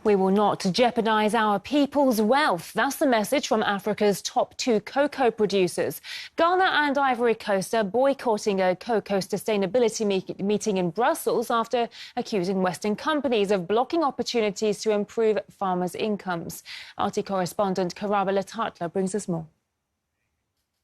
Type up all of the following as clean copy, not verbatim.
We will not jeopardize our people's wealth. That's the message from Africa's top two cocoa producers. Ghana and Ivory Coast are boycotting a cocoa sustainability meeting in Brussels after accusing Western companies of blocking opportunities to improve farmers' incomes. RT correspondent Karaba Latatla brings us more.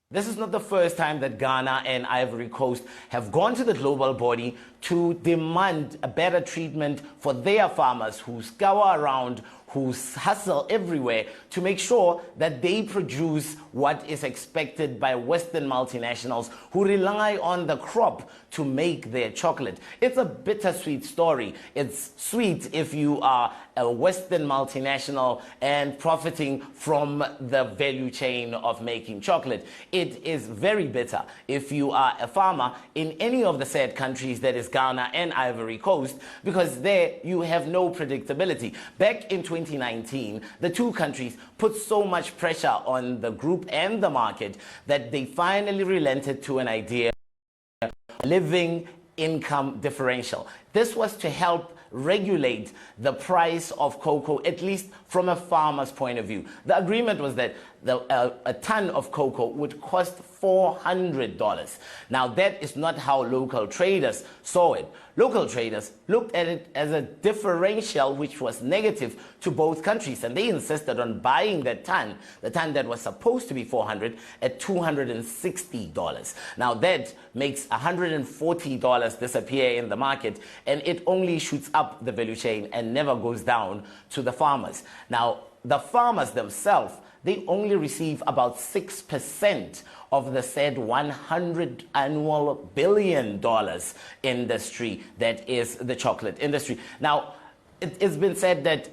This is not the first time that Ghana and Ivory Coast have gone to the global body to demand a better treatment for their farmers who scour around, who hustle everywhere to make sure that they produce what is expected by Western multinationals who rely on the crop to make their chocolate. It's a bittersweet story. It's sweet if you are a Western multinational and profiting from the value chain of making chocolate. It is very bitter if you are a farmer in any of the said countries, that is Ghana and Ivory Coast, because there you have no predictability. Back in 2019, the two countries put so much pressure on the group and the market that they finally relented to an idea of living income differential. This was to help regulate the price of cocoa, at least from a farmer's point of view. The agreement was that a ton of cocoa would cost $400. Now, that is not how local traders saw it. Local traders looked at it as a differential which was negative to both countries, and they insisted on buying that ton, the ton that was supposed to be $400, at $260. Now, that makes $140 disappear in the market, and it only shoots up the value chain and never goes down to the farmers. Now, the farmers themselves, they only receive about 6% of the said $100 billion industry that is the chocolate industry. Now, it's been said that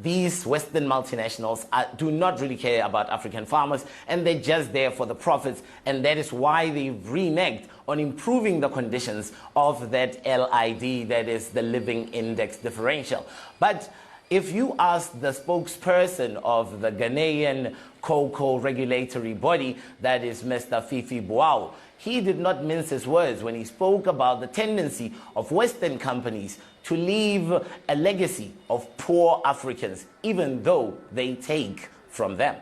these Western multinationals do not really care about African farmers, and they're just there for the profits, and that is why they've reneged on improving the conditions of that LID, that is the Living Index Differential. But if you ask the spokesperson of the Ghanaian cocoa regulatory body, that is Mr. Fifi Boao, he did not mince his words when he spoke about the tendency of Western companies to leave a legacy of poor Africans, even though they take from them.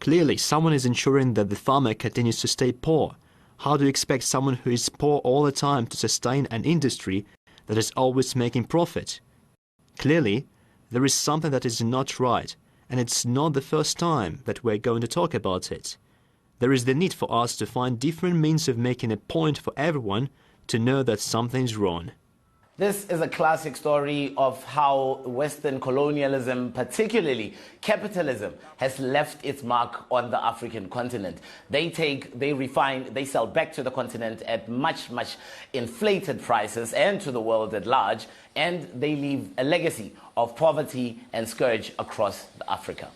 Clearly, someone is ensuring that the farmer continues to stay poor. How do you expect someone who is poor all the time to sustain an industry that is always making profit? Clearly, there is something that is not right, and it's not the first time that we're going to talk about it. There is the need for us to find different means of making a point for everyone to know that something's wrong. This is a classic story of how Western colonialism, particularly capitalism, has left its mark on the African continent. They refine, they sell back to the continent at much inflated prices and to the world at large, and they leave a legacy of poverty and scourge across Africa.